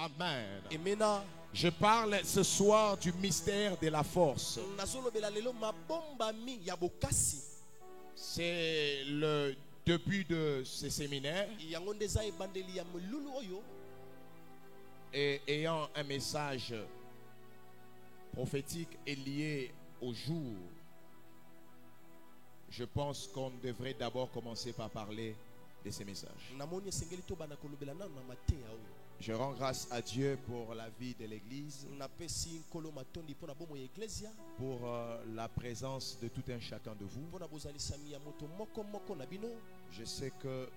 Amen. Amen. Je parle ce soir du mystère de la force. C'est le début de ce séminaire. Et ayant un message prophétique et lié au jour, je pense qu'on devrait d'abord commencer par parler de ces messages. Je rends grâce à Dieu pour la vie de l'Église, pour la présence de tout un chacun de vous. Je sais que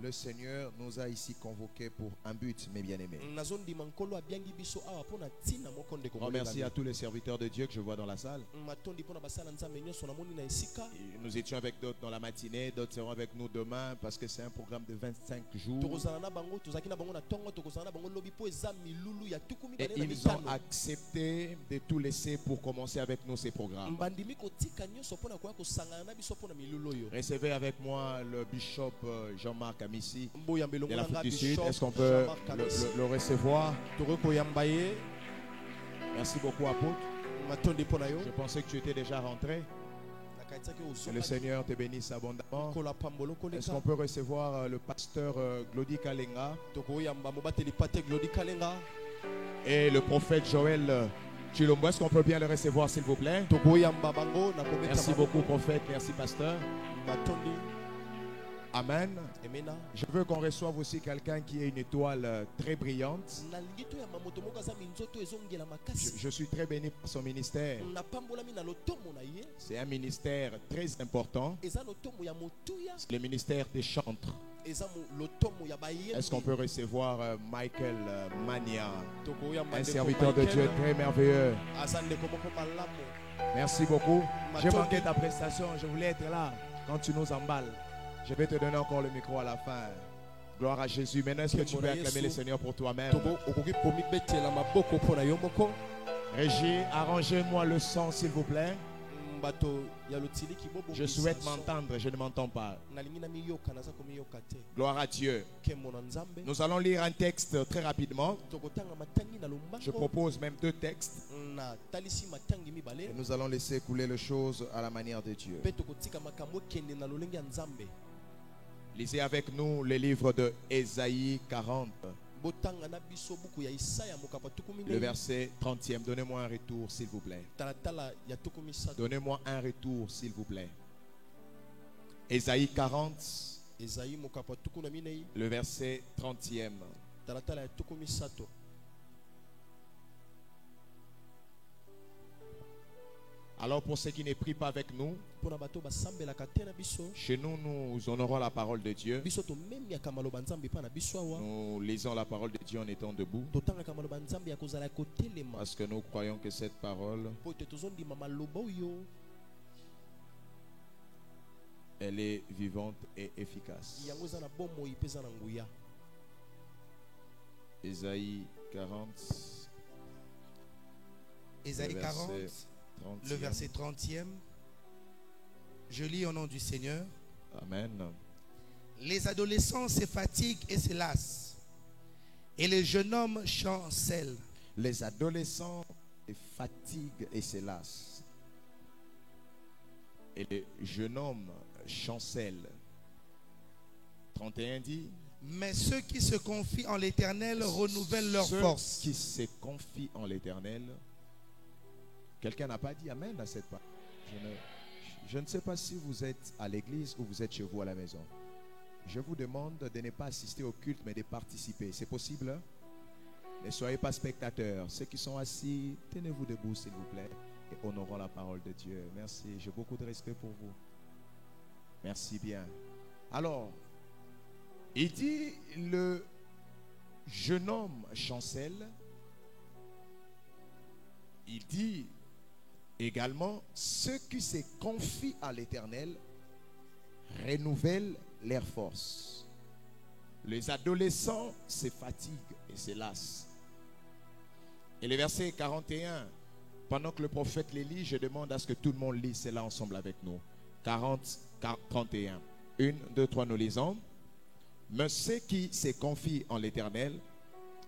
le Seigneur nous a ici convoqués pour un but, mes bien-aimés. Remercie à tous les serviteurs de Dieu que je vois dans la salle. Nous étions avec d'autres dans la matinée, d'autres seront avec nous demain parce que c'est un programme de 25 jours. Et ils ont accepté de tout laisser pour commencer avec nous ces programmes. Recevez avec moi le bishop Jean-Marc Amissi de l'Afrique du Sud. Est-ce qu'on peut le recevoir? Merci beaucoup, apôtre. Je pensais que tu étais déjà rentré. Que le Seigneur te bénisse abondamment. Est-ce qu'on peut recevoir le pasteur Glody Kalenga et le prophète Joël Chilombo? Est-ce qu'on peut bien le recevoir, s'il vous plaît? Merci beaucoup, prophète. Merci, pasteur. Amen. Je veux qu'on reçoive aussi quelqu'un qui est une étoile très brillante. Je suis très béni par son ministère. C'est un ministère très important. Le ministère des chantres. Est-ce qu'on peut recevoir Michael Mania, un serviteur de Dieu très merveilleux? Merci beaucoup. J'ai manqué ta prestation. Je voulais être là quand tu nous emballes. Je vais te donner encore le micro à la fin. Gloire à Jésus. Maintenant, est-ce que tu peux acclamer le Seigneur pour toi-même? Régie, arrangez-moi le son, s'il vous plaît. Je souhaite m'entendre, je ne m'entends pas. Gloire à Dieu. Nous allons lire un texte très rapidement. Je propose même 2 textes. Et nous allons laisser couler les choses à la manière de Dieu. Lisez avec nous le livre de Ésaïe 40. Le verset 30e. Donnez-moi un retour, s'il vous plaît. Donnez-moi un retour, s'il vous plaît. Ésaïe 40. Le verset 30e. Alors pour ceux qui ne prient pas avec nous, chez nous, nous honorons la parole de Dieu. Nous lisons la parole de Dieu en étant debout. Parce que nous croyons que cette parole, elle est vivante et efficace. Ésaïe 40. Ésaïe 40. Le verset 30e. Je lis au nom du Seigneur. Amen. Les adolescents se fatiguent et se lassent, et les jeunes hommes chancellent. Les adolescents se fatiguent et se lassent, et les jeunes hommes chancellent. 31 dit: mais ceux qui se confient en l'Éternel renouvellent leur force. Ceux qui se confient en l'Éternel. Quelqu'un n'a pas dit amen à cette parole. Je ne sais pas si vous êtes à l'église ou vous êtes chez vous à la maison. Je vous demande de ne pas assister au culte, mais de participer. C'est possible? Ne soyez pas spectateurs. Ceux qui sont assis, tenez-vous debout, s'il vous plaît, et honorons la parole de Dieu. Merci. J'ai beaucoup de respect pour vous. Merci bien. Alors, il dit, le jeune homme chancelle. Il dit également, ceux qui se confient à l'Éternel renouvellent leurs forces. Les adolescents se fatiguent et se lassent. Et le verset 41, pendant que le prophète les lit, je demande à ce que tout le monde lise cela ensemble avec nous. 31. 1, 2, 3, nous lisons. Mais ceux qui se confient en l'Éternel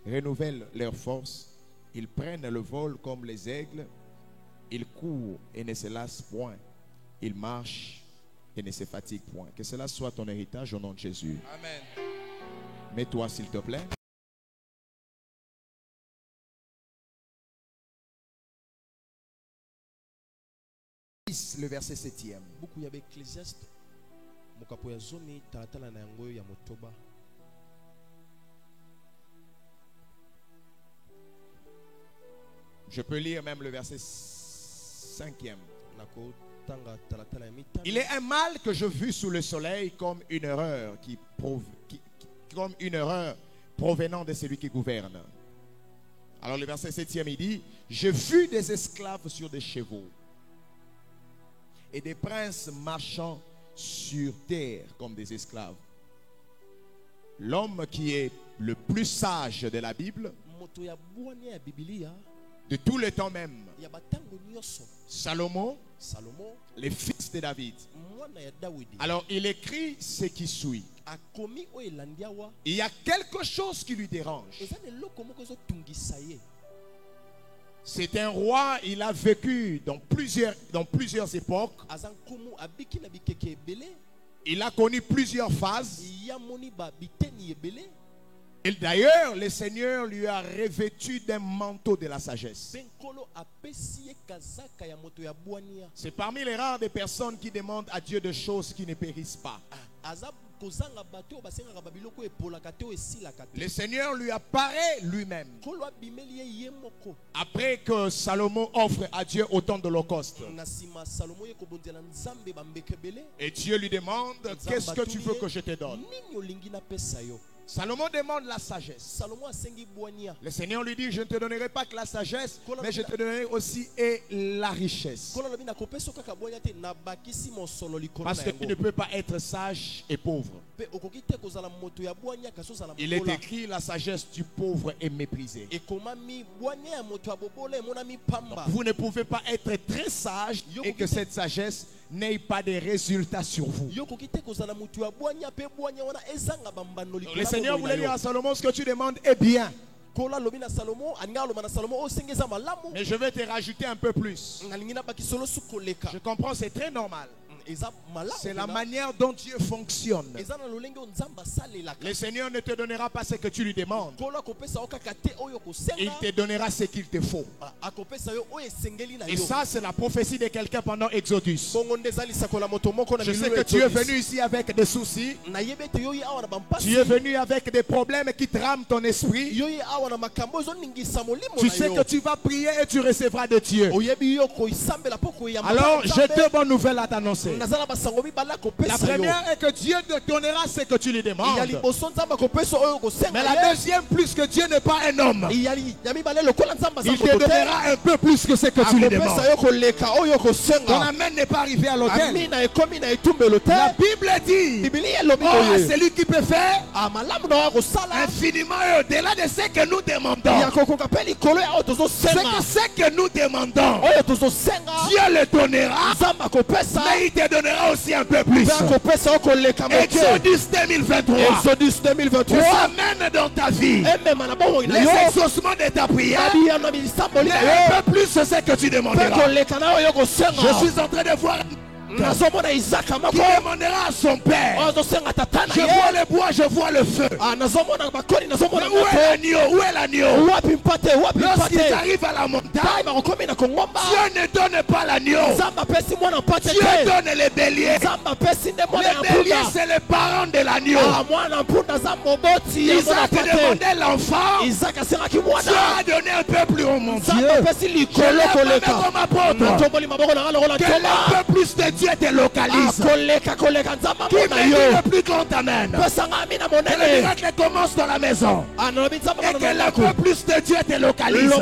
renouvellent leurs forces. Ils prennent le vol comme les aigles. Ils courent et ne se lassent point. Ils marchent et ne se fatiguent point. Que cela soit ton héritage au nom de Jésus. Amen. Mets-toi s'il te plaît. Le verset 7e. Beaucoup y avait Ecclésiaste. Mokapo ya zomi talatala na yango ya motoba. Je peux lire même le verset 5e. Il est un mal que je vis sous le soleil comme une erreur comme une erreur provenant de celui qui gouverne. Alors le verset 7e il dit: j'ai vu des esclaves sur des chevaux et des princes marchant sur terre comme des esclaves. L'homme qui est le plus sage de la Bible, de tout le temps même, Salomon, le fils de David. Alors il écrit ce qui suit. Il y a quelque chose qui lui dérange. C'est un roi, il a vécu dans plusieurs époques. Il a connu plusieurs phases. Et d'ailleurs, le Seigneur lui a revêtu d'un manteau de la sagesse. C'est parmi les rares des personnes qui demandent à Dieu des choses qui ne périssent pas. Le Seigneur lui apparaît lui-même. Après que Salomon offre à Dieu autant d'holocaustes. Et Dieu lui demande: qu'est-ce que tu veux que je te donne? Salomon demande la sagesse. Le Seigneur lui dit: je ne te donnerai pas que la sagesse, mais je te donnerai aussi et la richesse. Parce que tu ne peux pas être sage et pauvre. Il est écrit: la sagesse du pauvre est méprisée. Donc, vous ne pouvez pas être très sage et que cette sagesse n'ait pas de résultats sur vous. Le Seigneur voulait dire à Salomon: ce que tu demandes est bien, mais je vais te rajouter un peu plus. Je comprends, c'est très normal. C'est la manière dont Dieu fonctionne. Le Seigneur ne te donnera pas ce que tu lui demandes. Il te donnera ce qu'il te faut. Et ça, c'est la prophétie de quelqu'un pendant Exodus. Je sais que tu es venu ici avec des soucis. Tu es venu avec des problèmes qui trament ton esprit. Tu sais que tu vas prier et tu recevras de Dieu. Alors, j'ai deux bonnes nouvelles à t'annoncer. La première est que Dieu te donnera ce que tu lui demandes. Mais la deuxième, plus que Dieu n'est pas un homme, il te donnera un peu plus que ce que tu lui demandes. Ton amen n'est pas arrivé à l'autel. La Bible dit: oh, c'est lui qui peut faire infiniment au-delà de ce que nous demandons. C'est que ce que nous demandons, Dieu le donnera, mais il te donnera aussi un peu plus. Exodus 2023. Amène dans ta vie les exaucements de ta prière, mais un peu plus c'est ce que tu demanderas. Je suis en train de voir qui demandera à son père. Je vois le bois, je vois le feu. Mais où est l'agneau? Où est l'agneau? Lorsqu'ils arrivent à la montagne, Dieu ne donne pas l'agneau. Dieu donne les béliers. Les béliers, c'est les parents de l'agneau. Isaac demandait l'enfant. Dieu a donné un peu plus haut, mon Dieu. Je l'ai comme apôtre. Que un peu plus de Dieu te localise. Qui me dit le plus grand amen? Que le miracle commence dans la maison. Et que le peu plus de Dieu te localise.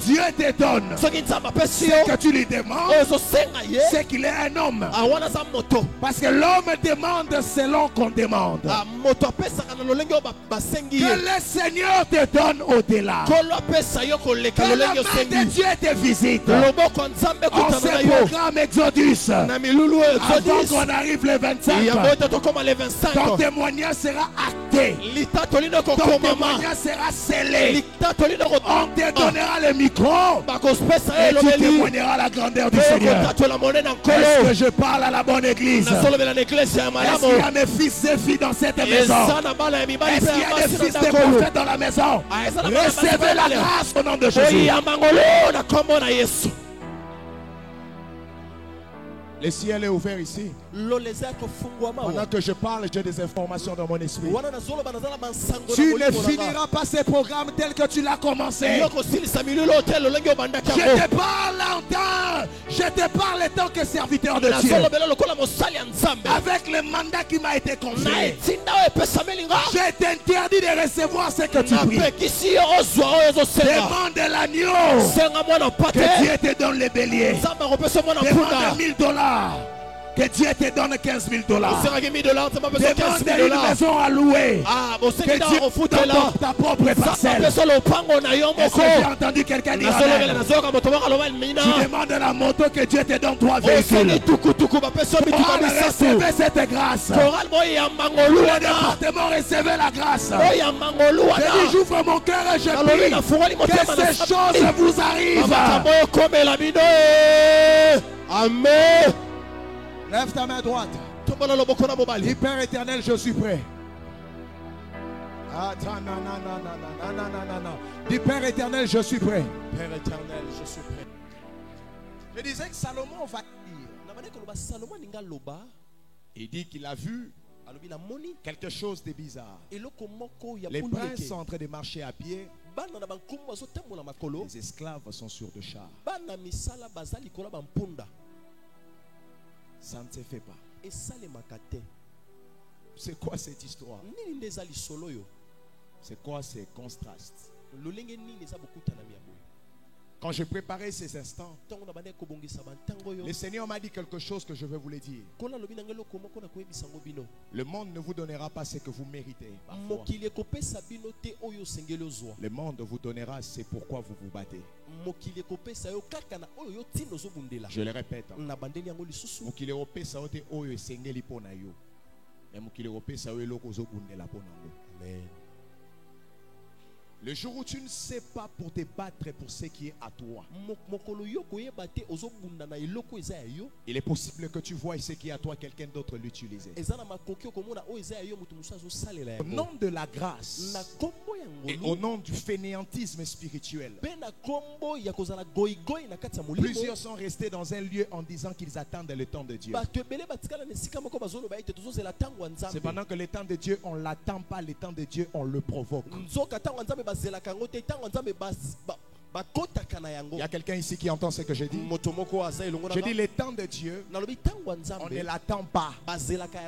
Si Dieu te donne ce que tu lui demandes, c'est qu'il est un homme. Parce que l'homme demande selon qu'on demande. Que le Seigneur te donne au-delà. Que la main de Dieu te visite. On se programme Exodus avant qu'on arrive le 25. Ton témoignage sera acté. acté. Ton témoignage sera scellé. On te donnera le micro et tu témoigneras la grandeur du Seigneur. Est-ce que je parle à la bonne église? Est-ce qu'il y a mes fils et filles dans cette maison? Est-ce qu'il y a des fils de prophètes dans la maison? Recevez la grâce au nom de Jésus. Le ciel est ouvert ici. Pendant que je parle, j'ai des informations dans mon esprit. Tu ne finiras pas ces programmes tels que tu l'as commencé. Je te parle longtemps. Je te parle en tant que serviteur de Dieu. Avec le mandat qui m'a été confié. Je t'interdis de recevoir ce que tu pries. Demande l'agneau. Que Dieu te donne les béliers. Demande $1000. Que Dieu te donne $15,000. Demande une maison à louer. Que Dieu te donne ta propre parcelle. Est-ce que j'ai entendu quelqu'un dire amen? Tu demandes la moto, que Dieu te donne 3 véhicules. Recevez cette grâce. Le département, recevez la grâce. Je dis, j'ouvre mon cœur et je prie que ces choses vous arrivent. Amen. Lève ta main droite. Dis, Père éternel, je suis prêt. Dis, Père éternel, je suis prêt. Père éternel, je suis prêt. Je disais que Salomon va dire. Il dit qu'il a vu quelque chose de bizarre. Les princes sont en train de marcher à pied. Les esclaves sont sur de chars. Ça ne se fait pas. C'est quoi cette histoire? C'est quoi ces contrastes? Quand je préparais ces instants, le Seigneur m'a dit quelque chose que je vais vous le dire. Le monde ne vous donnera pas ce que vous méritez. Le monde vous donnera ce pourquoi vous vous battez. Je le répète. Amen. Le jour où tu ne sais pas pour te battre pour ce qui est à toi, il est possible que tu vois ce qui est à toi, quelqu'un d'autre l'utiliser. Au nom de la grâce et au nom du fainéantisme spirituel, plusieurs sont restés dans un lieu en disant qu'ils attendent le temps de Dieu. C'est pendant que le temps de Dieu, on ne l'attend pas, le temps de Dieu, on le provoque. Il y a quelqu'un ici qui entend ce que je dis. Je dis le temps de Dieu, on ne l'attend pas.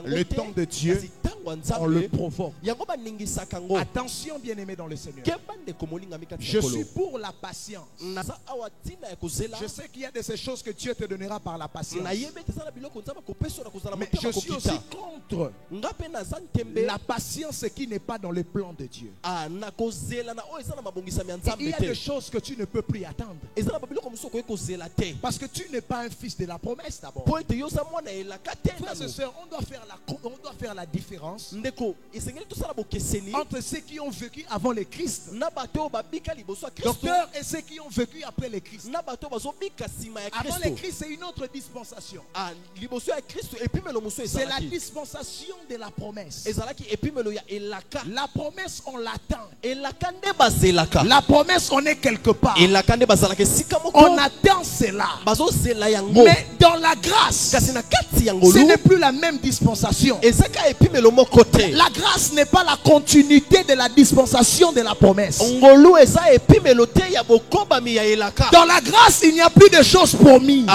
Le temps de Dieu, on le provoque. Attention, bien-aimé dans le Seigneur. Je suis pour la patience. Je sais qu'il y a de ces choses que Dieu te donnera par la patience. Mais je suis aussi contre la patience qui n'est pas dans le plan de Dieu. Il y a des choses que tu ne peux plus attendre. Parce que tu n'es pas un fils de la promesse d'abord. Frères et sœurs, on doit faire la différence entre ceux qui ont vécu avant le Christ, docteur, et ceux qui ont vécu après le Christ. Avant le Christ, c'est une autre dispensation. C'est la dispensation de la promesse. La promesse, on l'attend. La promesse, on est quelque part. On attend cela. Mais dans la grâce, ce n'est plus la même dispensation. La grâce n'est pas la continuité de la dispensation de la promesse. Dans la grâce, il n'y a plus de choses promises.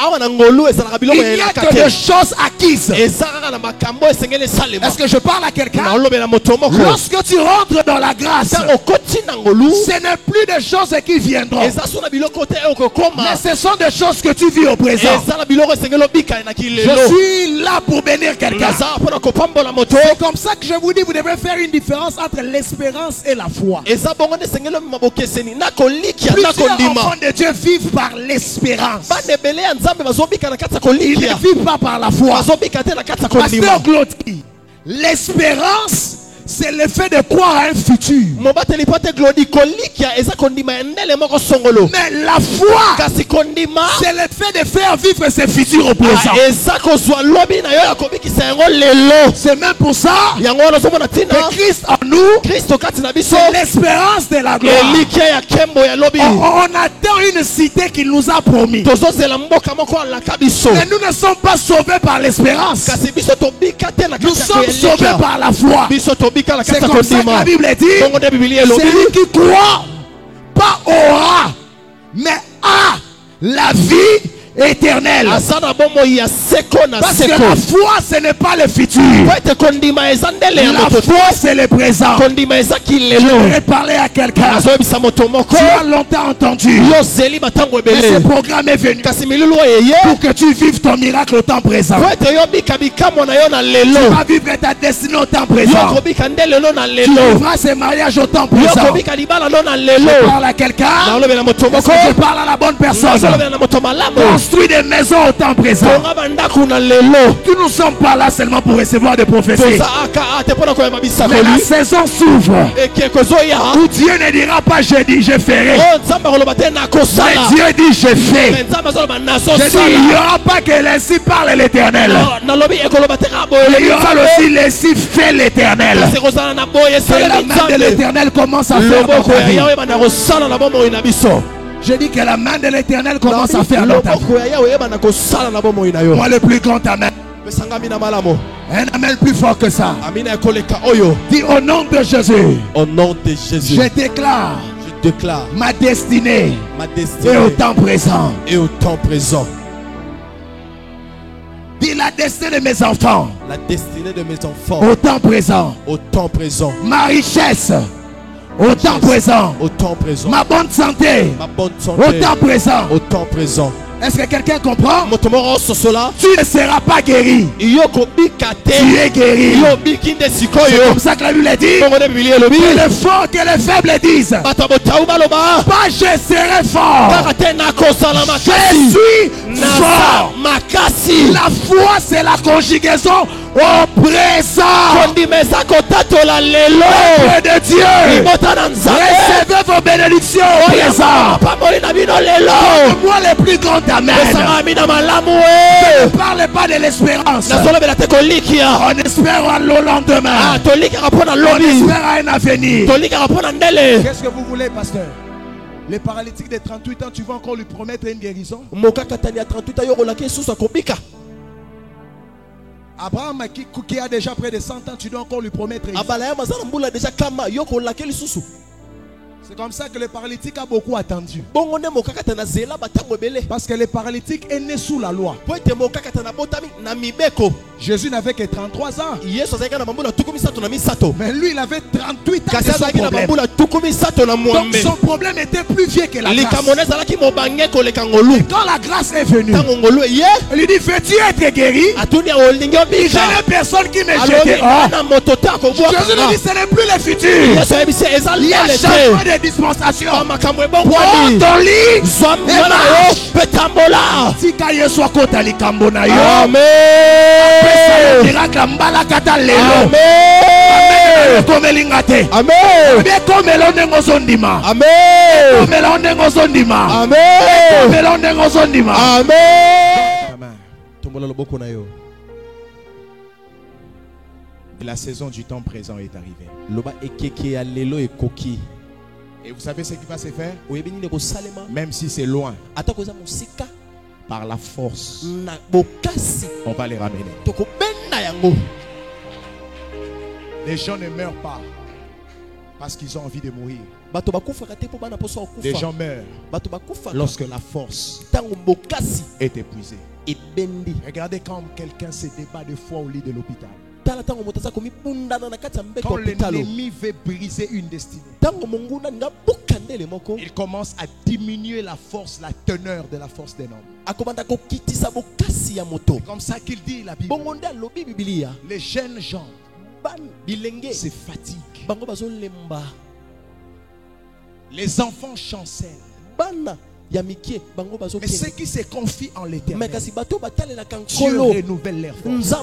Il n'y a que des choses acquises. Est-ce que je parle à quelqu'un? Lorsque tu rentres dans la grâce, ce n'est plus des choses qui viendront, mais ce sont des choses que tu vis au présent. Je suis là pour bénir quelqu'un. C'est comme ça que je vous dis, vous devez faire une différence entre l'espérance et la foi. Plusieurs enfants de Dieu vivent par l'espérance. Ils ne vivent pas par la foi. Pasteur Gloti, L'espérance, c'est le fait de croire à un futur. Mais la foi, c'est le fait de faire vivre ses futurs au présent. C'est même pour ça que Christ en nous, c'est l'espérance de la gloire. On attend une cité qu'il nous a promis. Mais nous ne sommes pas sauvés par l'espérance. Nous sommes sauvés par la foi. C'est comme ça que la Bible dit, celui qui croit pas aura, mais a la vie éternelle. Parce que la foi, ce n'est pas le futur. La foi, c'est le présent. Je vais parler à quelqu'un. Tu as longtemps entendu. Mais ce programme est venu pour que tu vives ton miracle au temps présent. Tu vas vivre ta destinée au temps présent. Tu vivras ce mariage au temps présent. Je parle à quelqu'un. Est-ce que je parle à la bonne personne? Construis des maisons au temps présent. Nous ne sommes pas là seulement pour recevoir des prophéties. Mais la saison s'ouvre où Dieu ne dira pas je dis je ferai. Mais Dieu dit je fais. Je dis il n'y aura pas que l'ainsi parle l'Éternel. Il y aura aussi l'ainsi fait l'Éternel. Que la main de l'Éternel commence à faire dans ta vie. Je dis que la main de l'Éternel commence à faire dans ta vie. Moi le plus grand amen. Un amen plus fort que ça. Dis au nom de Jésus. Au nom de Jésus. Je déclare ma destinée et au temps présent. Dis la destinée de mes enfants. La destinée de mes enfants. Au temps présent. Ma richesse. Au temps présent. Ma bonne santé. Au temps présent. Est-ce que quelqu'un comprend? Tu ne seras pas guéri. Tu es guéri. C'est comme ça que la Bible dit. Que le fort, que les faibles disent. Pas je serai fort. Je suis fort. La foi, c'est la conjugaison au présent. Peuple de Dieu, recevez vos bénédictions au présent. Moi le plus grand amen. Je ne parle pas de l'espérance. On espère le lendemain. On espère un avenir. Qu'est-ce que vous voulez, pasteur? Les paralytiques de 38 ans, tu vas encore lui promettre une guérison? Abraham qui a déjà près de 100 ans, tu dois encore lui promettre. C'est comme ça que le paralytique a beaucoup attendu. Parce que le paralytique est né sous la loi. Jésus n'avait que 33 ans. Mais lui, il avait 38 ans. Donc son problème était plus vieux que la grâce. Et quand la grâce est venue, il lui dit, veux-tu être guéri? Il n'y a personne qui me jette. Jésus lui dit, ce n'est plus le futur. Il y a changement de dispensation. Prends ton lit et marche. Tika Yesu akota likambo na yo. Amen. Miracle mbala kata lelo. Amen. Komelinga te. Amen. Be komelo ndengo zondima. Amen. Komelo ndengo zondima. Amen. Komelo ndengo zondima. Amen. Amen. Tombola loboko na yo. La saison du temps présent est arrivée. Loba ekeke ya lelo ekoki. Et vous savez ce qui va se faire? Même si c'est loin, par la force, on va les ramener. Les gens ne meurent pas parce qu'ils ont envie de mourir. Les gens meurent lorsque la force est épuisée. Regardez quand quelqu'un se débat de foi au lit de l'hôpital. Quand l'ennemi veut briser une destinée, il commence à diminuer la force, la teneur de la force d'un homme. C'est comme ça qu'il dit la Bible. Les jeunes gens se fatiguent. Les enfants chancellent. Mais ceux qui se confient en l'Éternel, Dieu renouvelle leur force.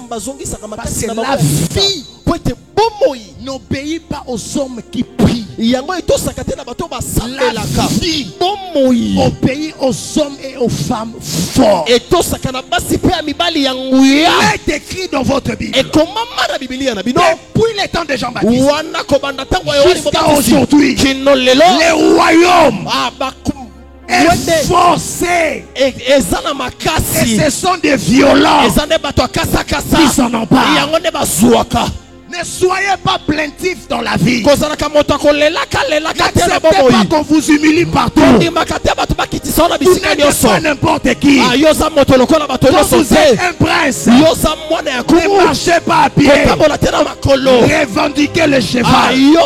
Parce que la vie n'obéit pas aux hommes qui prient. La vie obéit aux hommes et aux femmes forts. Il est écrit dans votre Bible. Depuis les temps de Jean-Baptiste jusqu'à aujourd'hui, les royaumes est forcé. Et ce sont des violents qui s'en emparent. Ne soyez pas plaintifs dans la vie. N'acceptez pas qu'on vous humilie partout. Vous n'êtes pas n'importe qui. Quand vous êtes un prince, ne marchez pas à pied. Revendiquez le cheval. S'il y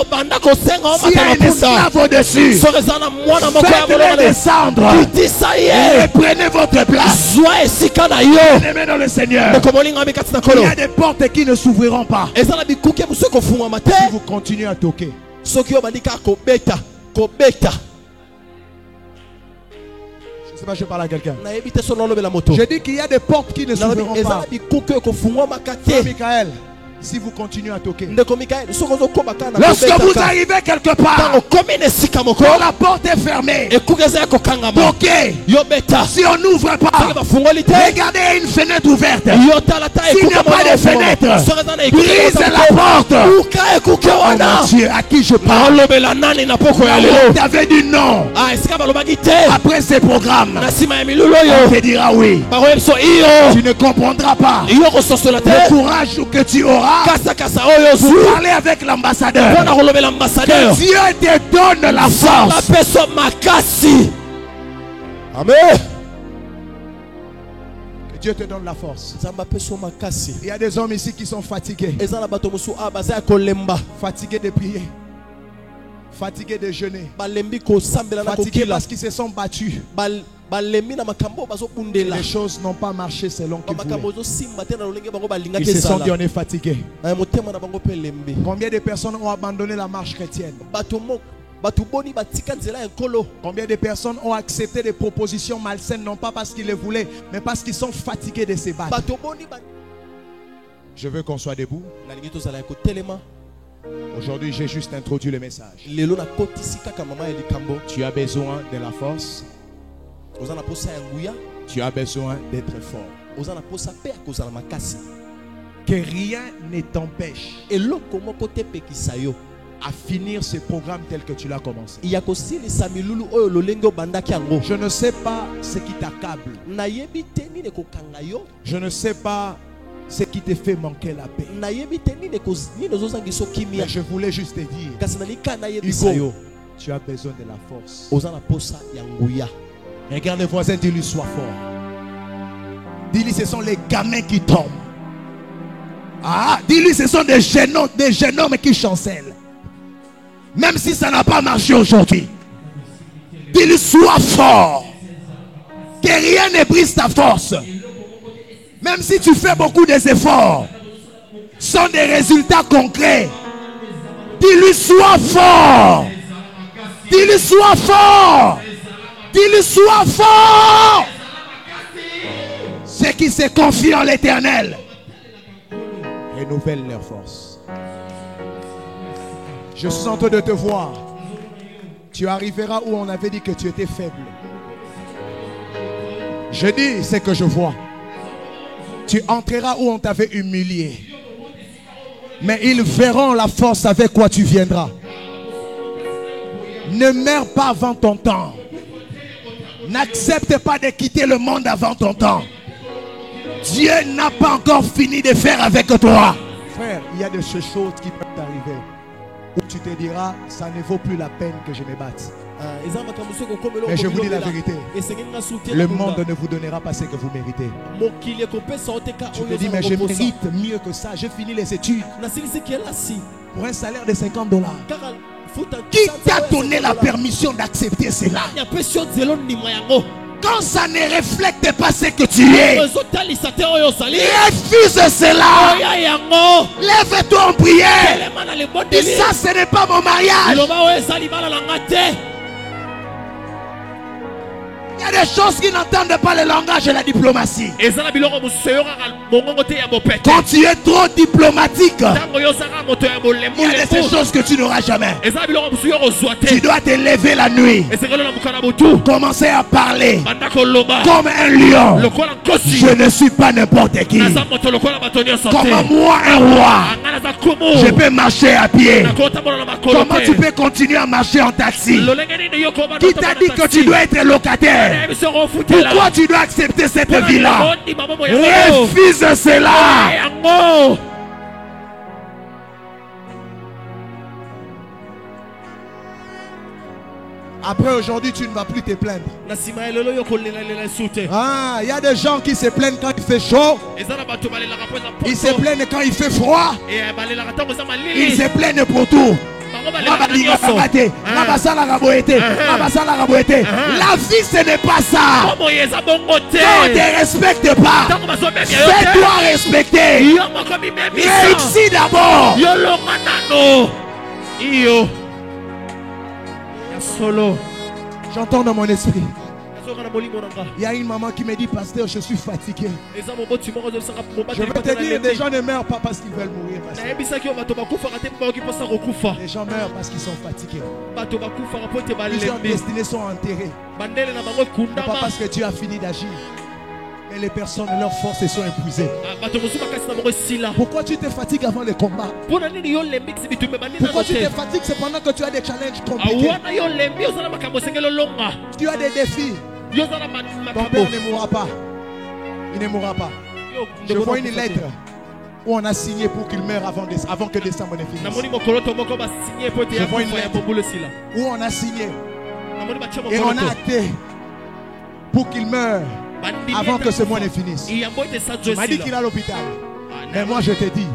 a un esclave au-dessus, faites-le descendre et prenez votre place. Aimez dans le Seigneur. Il y a des portes qui ne s'ouvriront pas si vous continuez à toquer. Je ne sais pas, je parle à quelqu'un. Je dis qu'il y a des portes qui ne s'ouvriront pas. Michael, si vous continuez à toquer, lorsque vous arrivez quelque part, quand la porte est fermée, toquez. Si on n'ouvre pas, regardez une fenêtre ouverte. S'il n'y a pas de fenêtre, brise la porte. Oh mon Dieu, à qui je parle? Tu avais dit non. Après ces programmes, on te dira oui. Tu ne comprendras pas. Le courage que tu auras, vous parlez avec l'ambassadeur. Que Dieu te donne la force. Amen. Que Dieu te donne la force. Il y a des hommes ici qui sont fatigués. Fatigués de prier. Fatigués de jeûner. Fatigués parce qu'ils se sont battus. Les choses n'ont pas marché selon qu'ils voulaient. Ils se sont dit on est fatigués. Combien de personnes ont abandonné la marche chrétienne? Combien de personnes ont accepté des propositions malsaines, non pas parce qu'ils les voulaient, mais parce qu'ils sont fatigués de se battre? Je veux qu'on soit debout. Aujourd'hui, j'ai juste introduit le message. Tu as besoin de la force. Tu as besoin d'être fort. Que rien ne t'empêche à finir ce programme tel que tu l'as commencé. Je ne sais pas ce qui t'accable. Je ne sais pas ce qui te fait manquer la paix. Mais je voulais juste te dire, Hugo, tu as besoin de la force. Regarde le voisin, dis-lui sois fort. Dis-lui ce sont les gamins qui tombent. Ah, dis-lui ce sont des jeunes hommes qui chancellent. Même si ça n'a pas marché aujourd'hui. Dis-lui sois fort. Que rien ne brise ta force. Même si tu fais beaucoup d'efforts, sont des résultats concrets. Dis-lui sois fort. Dis-lui sois fort. Dis-lui sois fort. Ceux qui se confient en l'Éternel renouvellent leur force. Je suis en train de te voir. Tu arriveras où on avait dit que tu étais faible. Je dis ce que je vois. Tu entreras où on t'avait humilié. Mais ils verront la force avec quoi tu viendras. Ne meurs pas avant ton temps. N'accepte pas de quitter le monde avant ton temps. Dieu n'a pas encore fini de faire avec toi. Frère, il y a de ces choses qui peuvent t'arriver où tu te diras, ça ne vaut plus la peine que je me batte. Mais je vous dis la vérité, le monde ne vous donnera pas ce que vous méritez. Tu te dis, mais je mérite mieux que ça. J'ai fini les études pour un salaire de $50. Qui t'a donné la permission d'accepter cela? Quand ça ne reflète pas ce que tu es, refuse cela. Lève-toi en prière. Dis ça, ce n'est pas mon mariage. Il y a des choses qui n'entendent pas le langage de la diplomatie. Quand tu es trop diplomatique, il y a des choses que tu n'auras jamais. Tu dois te lever la nuit, commencer à parler comme un lion. Je ne suis pas n'importe qui. Comment moi, un roi, je peux marcher à pied? Comment tu peux continuer à marcher en taxi? Qui t'a dit que tu dois être locataire? Pourquoi tu dois accepter cette vie-là? Refuse cela. Après aujourd'hui, tu ne vas plus te plaindre. Ah, il y a des gens qui se plaignent quand il fait chaud. Ils se plaignent quand il fait froid. Ils se plaignent pour tout. La vie, ce n'est pas ça. Quand on ne te respecte pas, fais-toi respecter. Réussis d'abord. J'entends dans mon esprit. Il y a une maman qui me dit, pasteur, je suis fatigué. Je veux te dire, les gens ne meurent pas parce qu'ils veulent mourir. Les gens meurent parce qu'ils sont fatigués. Plusieurs destinées sont enterrées. Non pas parce que Dieu a fini d'agir, mais les personnes, leurs forces sont épuisées. Pourquoi tu te fatigues avant le combat? Pourquoi tu te fatigues? C'est pendant que tu as des challenges compliqués. Tu as des défis. Ton père ne mourra pas. Il ne mourra pas. Je vois une lettre où on a signé pour qu'il meure avant que décembre ne finisse. Je vois une lettre où on a signé et on a acté pour qu'il meure avant que ce mois ne finisse. Tu m'as dit qu'il est à l'hôpital. Mais moi je te dis,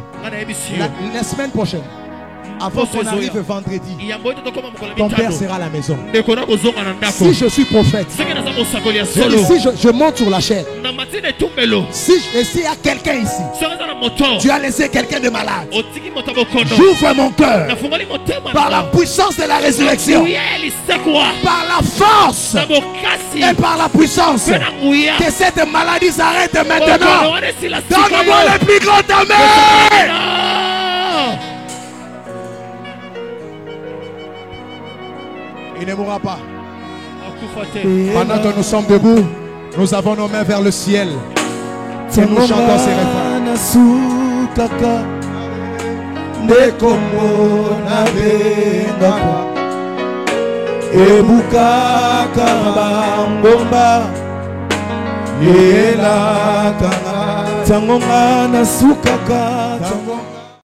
la semaine prochaine, avant qu'on arrive vendredi, ton père sera à la maison. Si je suis prophète, je monte sur la chaîne. S'il y a quelqu'un ici, tu as laissé quelqu'un de malade, j'ouvre mon cœur par la puissance de la résurrection, par la force et par la puissance, que cette maladie s'arrête maintenant. Donne-moi le plus grand amen. Il ne mourra pas. Pendant que nous sommes debout, nous avons nos mains vers le ciel et nous chantons ces refrains. Tangongana sukaka